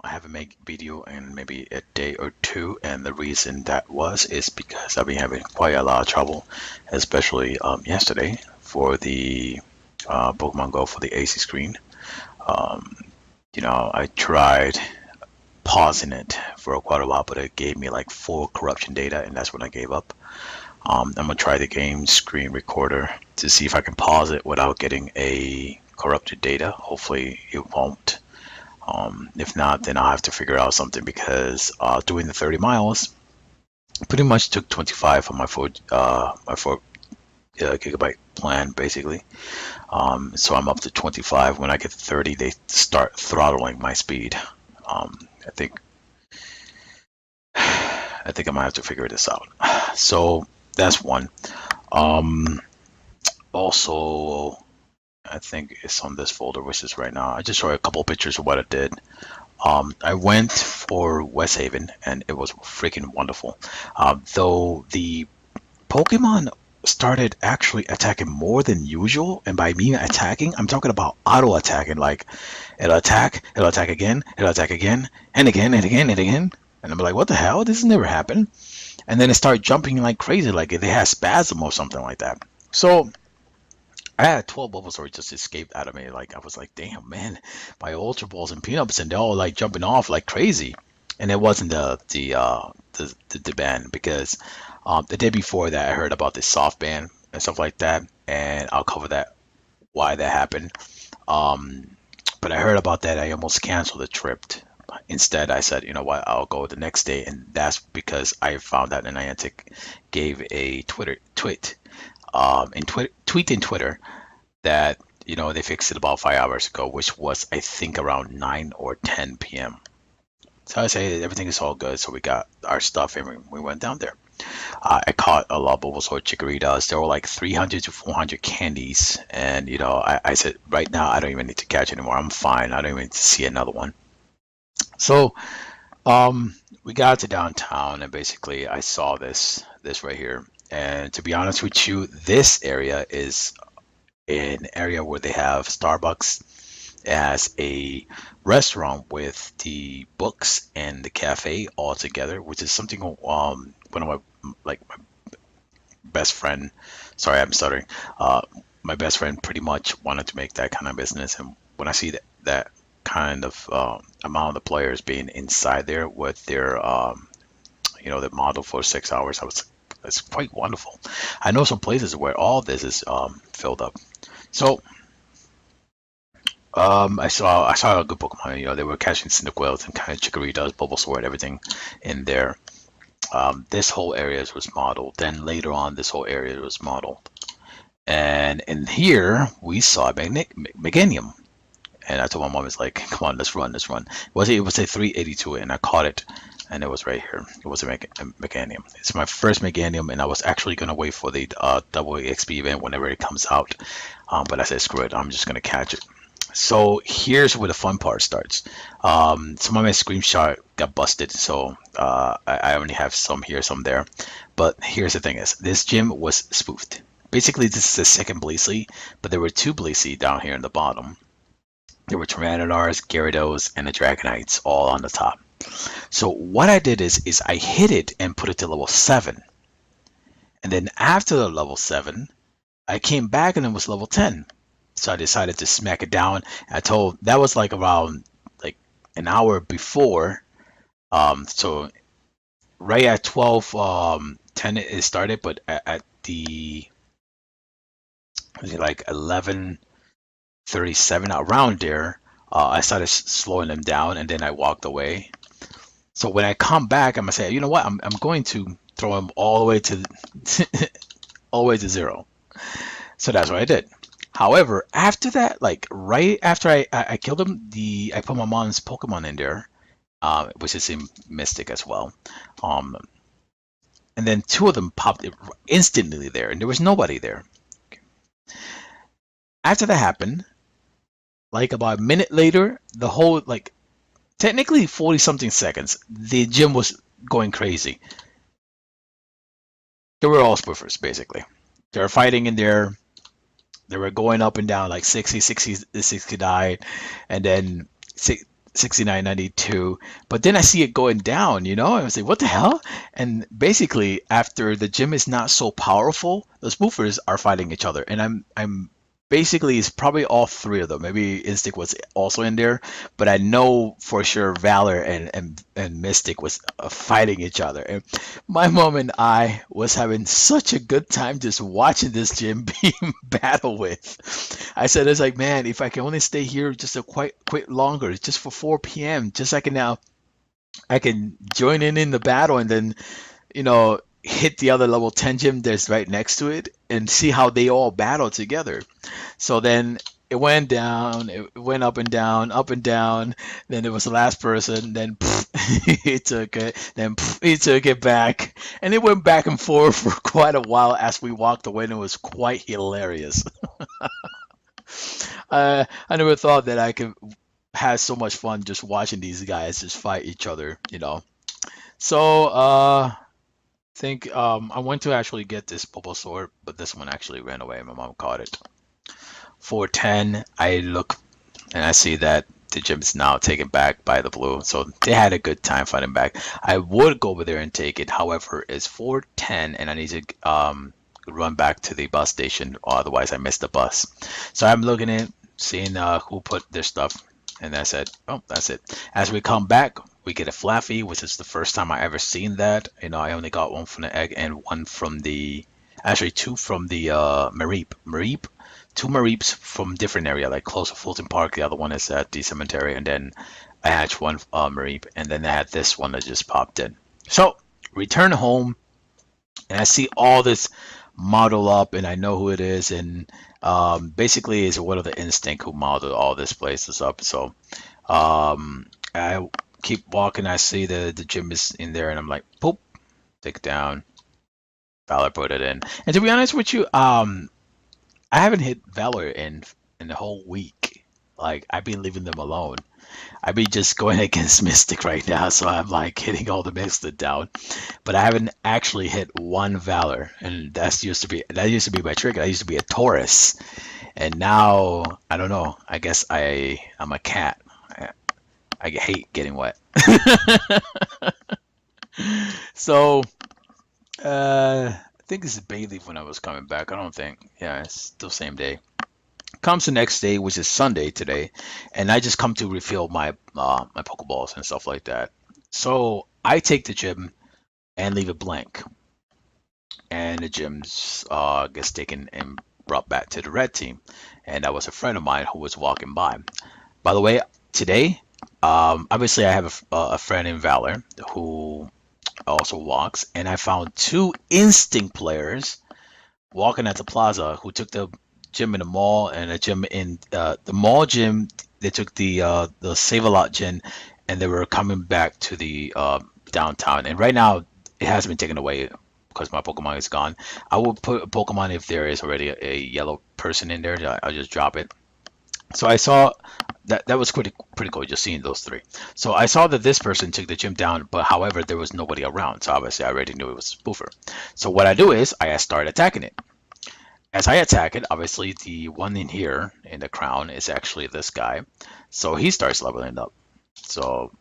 I haven't made video in maybe a day or two, and the reason that is because I've been having quite a lot of trouble, especially yesterday for the Pokemon Go for the AC screen. Um, I tried pausing it for quite a while, but it gave me like full corruption data, and that's when I gave up. I'm gonna try the game screen recorder to see if I can pause it without getting a corrupted data. Hopefully, it won't. If not, then I'll have to figure out something because doing the 30 miles pretty much took 25 on my 4 gigabyte plan basically. So I'm up to 25. When I get to 30, they start throttling my speed. I think I might have to figure this out. So that's one. Um, Also, I think it's on this folder, which is right now. I just showed a couple of pictures of what I did. I went for West Haven, and it was freaking wonderful. Though the Pokemon started actually attacking more than usual, and by me attacking, I'm talking about auto attacking. Like it'll attack again, it'll attack again, and again, and again, and again. And I'm like, what the hell? This has never happened. And then it started jumping like crazy, like they had spasm or something like that. So I had 12 Bulbasaur just escaped out of me. Like I was like, damn man, my Ultra Balls and Peanuts, and they're all like jumping off like crazy. And it wasn't the ban because the day before that I heard about this soft ban and stuff like that, and I'll cover that why that happened. Um, but I heard about that. I almost canceled the trip. Instead, I said, you know what, I'll go the next day, and that's because I found out that Niantic gave a Twitter tweet tweet in Twitter that they fixed it about 5 hours ago, which was I think around 9 or 10 p.m. So I say everything is all good. So we got our stuff and we went down there. I caught a lot of Bulbasaur Chikorritas. There were like 300 to 400 candies, and I said right now I don't even need to catch anymore. I'm fine. I don't even need to see another one. So we got to downtown, and basically I saw this right here. And to be honest with you, this area is an area where they have Starbucks as a restaurant with the books and the cafe all together, which is something one of my best friend. Sorry, I'm stuttering. Uh, my best friend pretty much wanted to make that kind of business, and when I see that kind of amount of players being inside there with their the model for 6 hours, it's quite wonderful. I know some places where all this is filled up. So I saw a good Pokemon. They were catching Cyndaquils and kind of Chikorritas, Bulbasaur, and everything in there. This whole area was modeled. Then later on, this whole area was modeled. And in here, we saw Meganium. And I told my mom, it's like, come on, let's run, let's run. It was a 382, and I caught it, and it was right here. It was a Meganium. It's my first Meganium, and I was actually going to wait for the double EXP event whenever it comes out. But I said, screw it, I'm just going to catch it. So here's where the fun part starts. Some of my screenshot got busted, so I only have some here, some there. But here's the thing is, this gym was spoofed. Basically, this is the second Blazy, but there were two Blazy down here in the bottom. There were Tyrannodars, Gyarados, and the Dragonites all on the top. So what I did is I hit it and put it to level 7. And then after the level 7, I came back and it was level 10. So I decided to smack it down. That was like around like an hour before. So right at 12:10 it started, but at the like 11:37 around there, I started slowing them down, and then I walked away. So when I come back, I'm gonna say, you know what? I'm going to throw them all the way to all the way to 0. So that's what I did. However, after that, like right after I killed him, I put my mom's Pokemon in there, which is in Mystic as well. Um, and then two of them popped instantly there, and there was nobody there. After that happened, like about a minute later, the whole like technically 40 something seconds, the gym was going crazy. They were all spoofers basically. They were fighting in there. They were going up and down like 60 died, and then 69.92, but then I see it going down, I was like, what the hell? And basically, after the gym is not so powerful, the spoofers are fighting each other, and I'm basically it's probably all three of them. Maybe Instinct was also in there, but I know for sure Valor and Mystic was fighting each other. And my mom and I was having such a good time just watching this gym being battled with. I said, it's like, man, if I can only stay here just a quite longer, just for 4 p.m., just I can now I can join in the battle and then hit the other level 10 gym that's right next to it and see how they all battle together. So then it went down, it went up and down, up and down. Then it was the last person. Then he took it. Then he took it back, and it went back and forth for quite a while as we walked away. And it was quite hilarious. I never thought that I could have so much fun just watching these guys just fight each other. So think I went to actually get this Bulbasaur, but this one actually ran away. My mom caught it. 410, I look and I see that the gym is now taken back by the blue. So they had a good time fighting back. I would go over there and take it. However, it's 410 and I need to run back to the bus station, or otherwise I miss the bus. So I'm looking at seeing who put their stuff, and I said, oh, that's it. As we come back, we get a Flaffy, which is the first time I ever seen that. I only got one from the egg and one from the, actually two from the Mareep. Two Mareeps from different area, like close to Fulton Park. The other one is at the cemetery, and then I hatched one Mareep, and then I had this one that just popped in. So return home, and I see all this model up, and I know who it is, and basically it's one of the Instinct who modeled all this places up. So I keep walking, I see the gym is in there, and I'm like, poop, take it down. Valor put it in, and to be honest with you, I haven't hit Valor in the whole week. Like I've been leaving them alone. I've been just going against Mystic right now, so I'm like hitting all the Mystic down. But I haven't actually hit one Valor, and that used to be my trick. I used to be a Taurus, and now I don't know. I guess I'm a cat. I hate getting wet. So I think this is Bayleaf when I was coming back. I don't think. Yeah, it's still same day. Comes the next day, which is Sunday today, and I just come to refill my Pokeballs and stuff like that. So I take the gym and leave it blank, and the gym's gets taken and brought back to the red team, and that was a friend of mine who was walking by. By the way, today, obviously I have a friend in Valor who also walks, and I found two Instinct players walking at the plaza who took the gym in the mall and a gym in the mall gym. They took the Save a Lot gym, and they were coming back to the downtown. And right now, it hasn't been taken away because my Pokemon is gone. I will put a Pokemon if there is already a yellow person in there. I'll just drop it. So I saw that was pretty cool just seeing those three. So I saw that this person took the gym down, but however there was nobody around. So obviously I already knew it was a spoofer. So what I do is I start attacking it. As I attack it, obviously the one in here in the crown is actually this guy. So he starts leveling up. So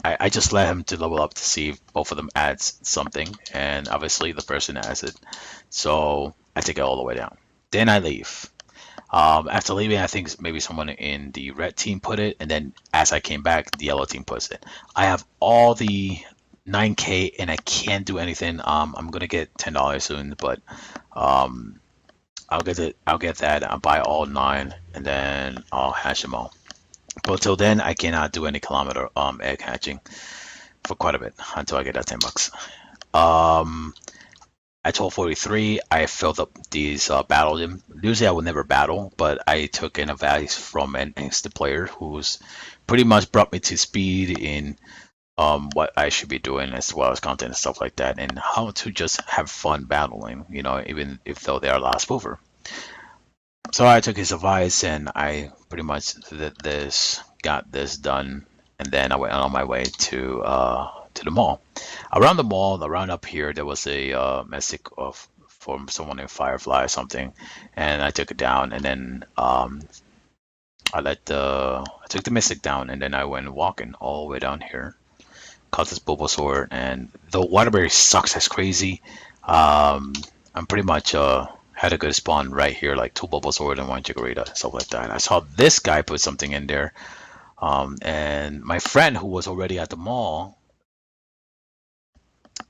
I just let him to level up to see if both of them adds something, and obviously the person adds it. So I take it all the way down. Then I leave. After leaving, I think maybe someone in the red team put it, and then as I came back, the yellow team puts it. I have all the 9K, and I can't do anything. I'm gonna get $10 soon, but I'll get it. I'll get that. I'll buy all 9, and then I'll hatch them all. But till then, I cannot do any kilometer egg hatching for quite a bit until I get that $10. At 12:43, I filled up these battle gym. Usually I would never battle, but I took an advice from an instant player who's pretty much brought me to speed in what I should be doing as well as content and stuff like that, and how to just have fun battling, even if though they are last over. So I took his advice and I pretty much did this, got this done, and then I went on my way to the mall. Around the mall, around up here, there was a message of from someone in Firefly or something, and I took it down, and then I took the Mystic down, and then I went walking all the way down here. Caught this Bulbasaur, and the Waterberry sucks as crazy. I'm pretty much had a good spawn right here, like 2 Bulbasaur and 1 Chikorita, stuff like that. And I saw this guy put something in there, and my friend who was already at the mall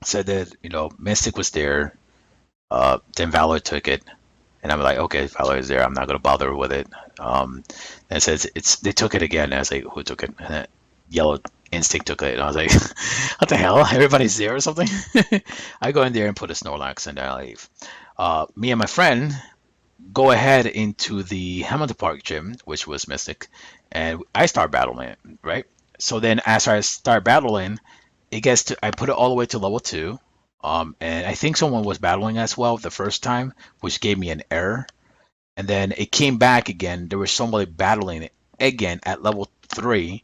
said that Mystic was there. Then Valor took it, and I'm like, okay, Valor is there. I'm not gonna bother with it. And it says they took it again. And I was like, who took it? And Yellow Instinct took it. And I was like, what the hell? Everybody's there or something? I go in there and put a Snorlax, and then I leave. Me and my friend go ahead into the Hamilton Park gym, which was Mystic, and I start battling it, right? So then as I start battling, it gets to I put it all the way to level 2. And I think someone was battling as well the first time, which gave me an error. And then it came back again. There was somebody battling it again at level 3,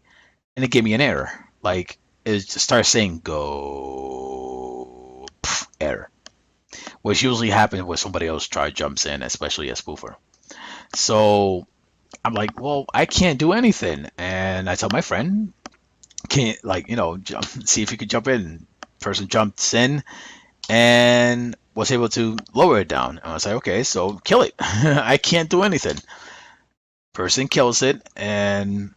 and it gave me an error. Like it just started saying go error, which usually happens when somebody else jumps in, especially a spoofer. So I'm like, well, I can't do anything, and I tell my friend, can't jump, see if you could jump in. Person jumps in and was able to lower it down. And I was like, okay, so kill it. I can't do anything. Person kills it, and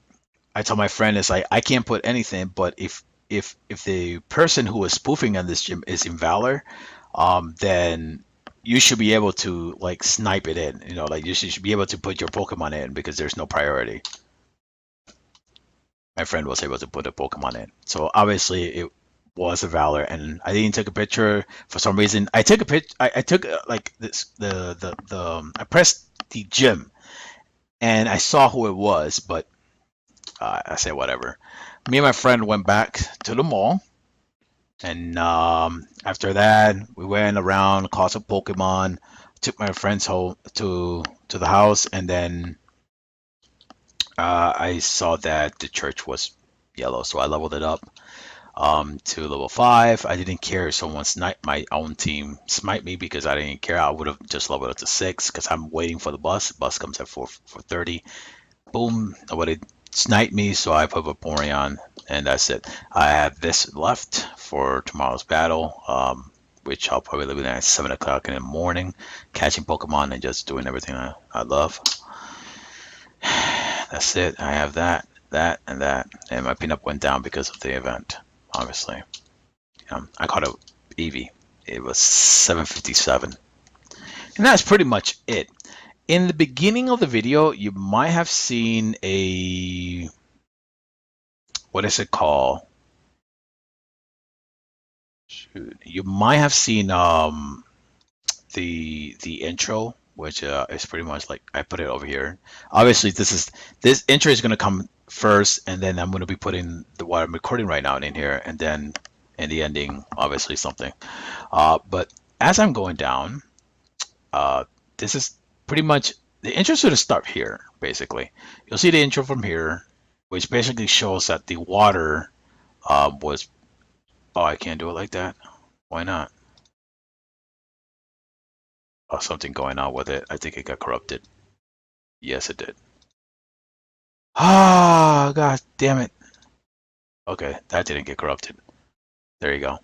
I tell my friend, it's like I can't put anything, but if the person who is spoofing on this gym is in Valor, then you should be able to like snipe it in. Like you should be able to put your Pokemon in because there's no priority. My friend was able to put a Pokemon in, so obviously it was a Valor, and I didn't take a picture for some reason. I took a picture. I took like this I pressed the gym, and I saw who it was, but I said whatever. Me and my friend went back to the mall, and after that we went around, caught some Pokemon, took my friends home to the house, and then I saw that the church was yellow, so I leveled it up to level 5. I didn't care if someone sniped my own team, smite me, because I didn't care. I would have just leveled up to 6 because I'm waiting for the bus. Bus comes at 4:30. Boom, nobody sniped me, so I put Vaporeon, and that's it. I have this left for tomorrow's battle, which I'll probably leave at 7 o'clock in the morning, catching Pokemon and just doing everything I love. That's it. I have that, and that, and my peanut went down because of the event. Obviously, I caught a Eevee. It was 757, and that's pretty much it. In the beginning of the video, you might have seen a, what is it called? Shoot. You might have seen the intro, which is pretty much like I put it over here. Obviously, this intro is gonna come first, and then I'm gonna be putting what I'm recording right now in here, and then in the ending, obviously something. But as I'm going down, this is pretty much the intro should start here. Basically, you'll see the intro from here, which basically shows that the water was. Oh, I can't do it like that. Why not? Oh, something going on with it. I think it got corrupted. Yes, it did. Ah, God damn it. Okay, that didn't get corrupted. There you go.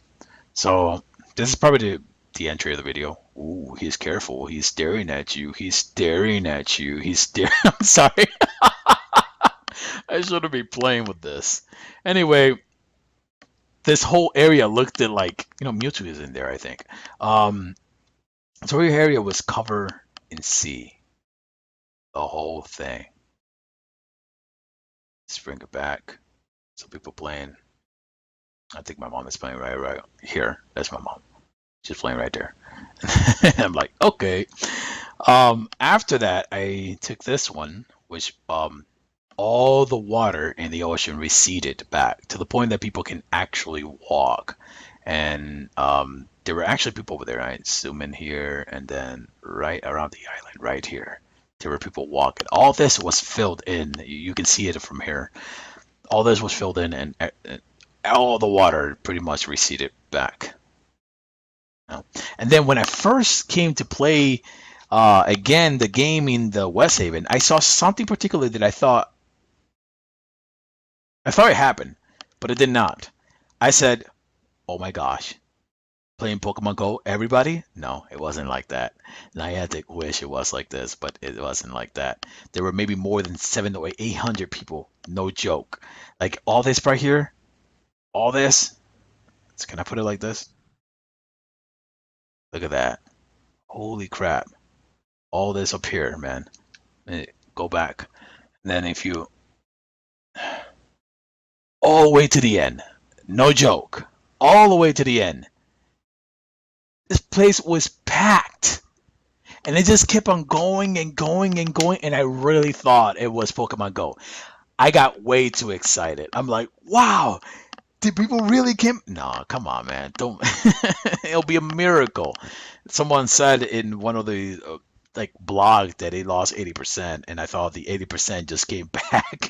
So this is probably the entry of the video. Ooh, he's careful. He's staring at you. He's staring at you. He's staring. I'm sorry. I shouldn't be playing with this. Anyway, this whole area looked at like, Mewtwo is in there, I think. So your area was covered in sea. The whole thing. Let's bring it back. Some people playing. I think my mom is playing right here. That's my mom. She's playing right there. I'm like, okay. After that, I took this one, which all the water in the ocean receded back to the point that people can actually walk. And there were actually people over there. I zoom in here, and then right around the island, right here, there were people walking. All this was filled in. You can see it from here. All this was filled in, and all the water pretty much receded back. And then when I first came to play Again, the game in the West Haven, I saw something particular that I thought it happened, but it did not. I said, "Oh my gosh, playing Pokemon Go, everybody?" No, it wasn't like that. Niantic wish it was like this, but it wasn't like that. There were maybe more than 700 or 800 people. No joke. Like all this right here, all this. Can I put it like this? Look at that. Holy crap. All this up here, man. Go back. And then if you all the way to the end. No joke. All the way to the end. This place was packed. And it just kept on going and going and going. And I really thought it was Pokemon Go. I got way too excited. I'm like, wow, did people really come? No, come on, man. Don't. It'll be a miracle. Someone said in one of the like blog that they lost 80%, and I thought the 80% just came back.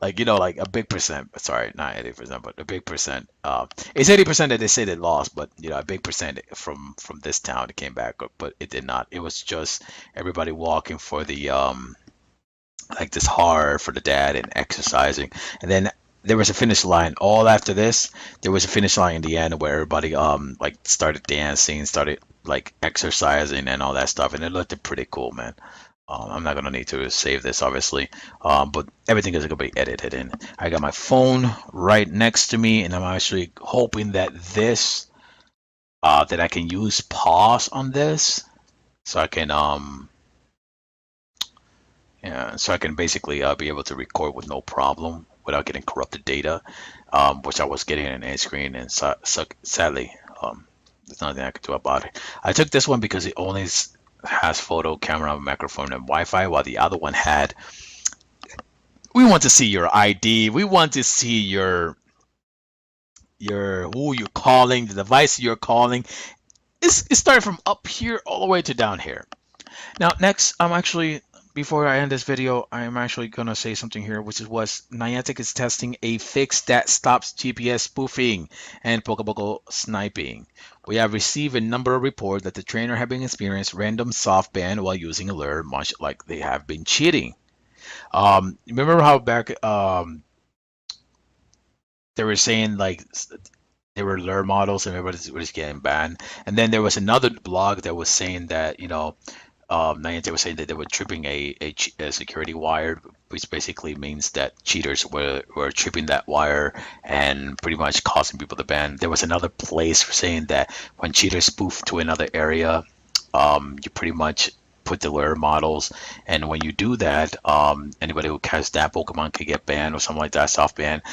Like like a big percent. Sorry, not 80%, but a big percent. It's 80% that they say they lost, but a big percent from this town that came back, but it did not. It was just everybody walking for the like this hard for the dad and exercising, and then there was a finish line. All after this, there was a finish line in the end where everybody like started dancing, started like exercising and all that stuff, and it looked pretty cool, man. I'm not gonna need to save this, obviously, but everything is gonna be edited in. I got my phone right next to me, and I'm actually hoping that that I can use pause on this, so I can yeah, so I can basically be able to record with no problem without getting corrupted data, which I was getting in a screen, and sadly, there's nothing I could do about it. I took this one because it only has photo, camera, microphone, and Wi-Fi, while the other one had. We want to see your ID. We want to see your who you're calling, the device you're calling. It started from up here all the way to down here. Now, next, I'm actually, before I end this video, I'm actually gonna say something here, which was Niantic is testing a fix that stops GPS spoofing and Pokeball sniping. We have received a number of reports that the trainer have been experienced random soft ban while using a lure, much like they have been cheating. Remember how back they were saying like they were lure models and everybody was getting banned, and then there was another blog that was saying that Niantic was saying that they were tripping a security wire, which basically means that cheaters were tripping that wire and pretty much causing people to ban. There was another place saying that when cheaters spoof to another area, you pretty much put the lure models, and when you do that, anybody who catches that Pokemon could get banned or something like that, soft ban.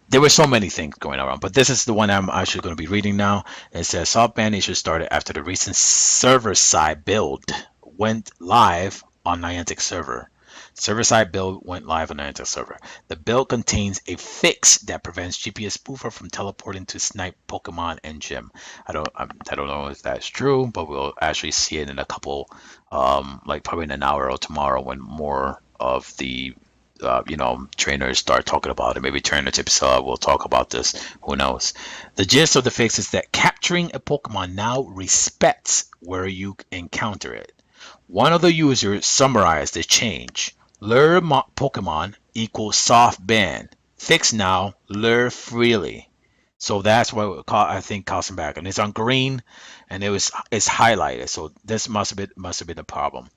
There were so many things going around, but this is the one I'm actually going to be reading now. It says soft ban issues started after the recent server-side build went live on Niantic server. Server-side build went live on Niantic server. The build contains a fix that prevents GPS spoofer from teleporting to snipe Pokemon and gym. I don't know if that's true, but we'll actually see it in a couple, like probably in an hour or tomorrow when more of the trainers start talking about it. Maybe Trainer Tips will talk about this. Who knows? The gist of the fix is that capturing a Pokemon now respects where you encounter it. One of the users summarized the change. Lure Pokemon equals soft ban. Fix now, lure freely. So that's what I think calls him back, and it's on green, and it's highlighted. So this must have been the problem.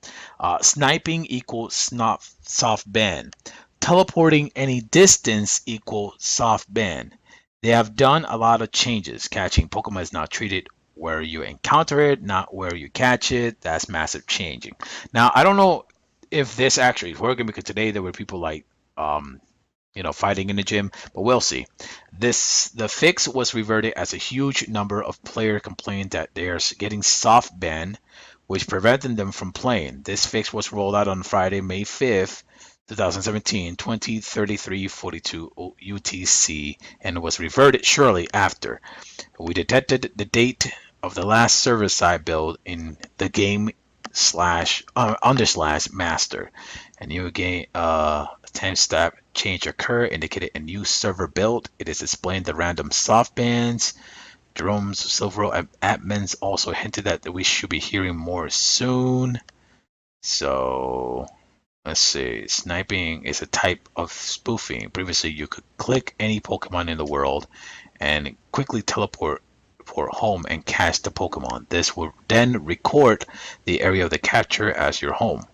Sniping equals soft ban. Teleporting any distance equals soft ban. They have done a lot of changes. Catching Pokemon is now treated where you encounter it, not where you catch it. That's massive changing. Now, I don't know if this actually is working because today there were people like, fighting in the gym, but we'll see. The fix was reverted as a huge number of players complained that they are getting soft ban, which prevented them from playing. This fix was rolled out on Friday, May 5th, 2017, 20:33:42 UTC, and was reverted shortly after. We detected the date of the last server-side build in the game / master. A new game timestamp change occurred, indicated a new server build. It is displaying the random soft bands Jerome's several admins also hinted that we should be hearing more soon. So let's see. Sniping is a type of spoofing. Previously, you could click any Pokemon in the world and quickly teleport home and catch the Pokemon. This will then record the area of the capture as your home.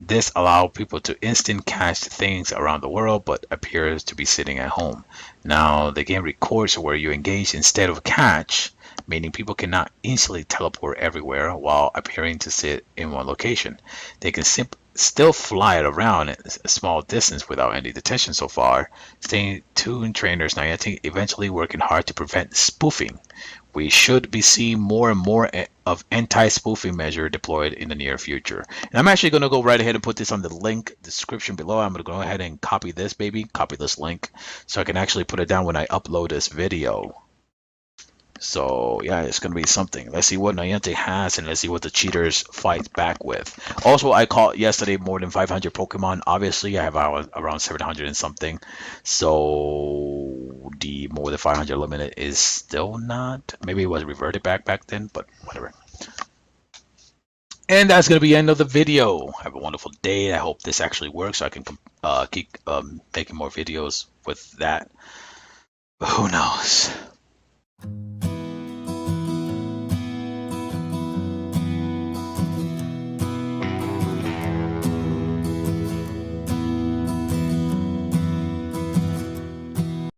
This allows people to instant catch things around the world but appears to be sitting at home. Now the game records where you engage instead of catch, meaning people cannot instantly teleport everywhere while appearing to sit in one location. They can still fly it around a small distance without any detection so far. Stay tuned, trainers. Niantic eventually working hard to prevent spoofing. We should be seeing more and more of anti-spoofing measure deployed in the near future. And I'm actually going to go right ahead and put this on the link description below. I'm going to go ahead and copy this baby, copy this link, so I can actually put it down when I upload this video. So yeah, it's going to be something. Let's see what Niantic has, and let's see what the cheaters fight back with. Also, I caught yesterday more than 500 Pokemon. Obviously, I have around 700 and something. So the more than 500 limit is still not. Maybe it was reverted back then, but whatever. And that's going to be the end of the video. Have a wonderful day. I hope this actually works so I can keep making more videos with that. But who knows?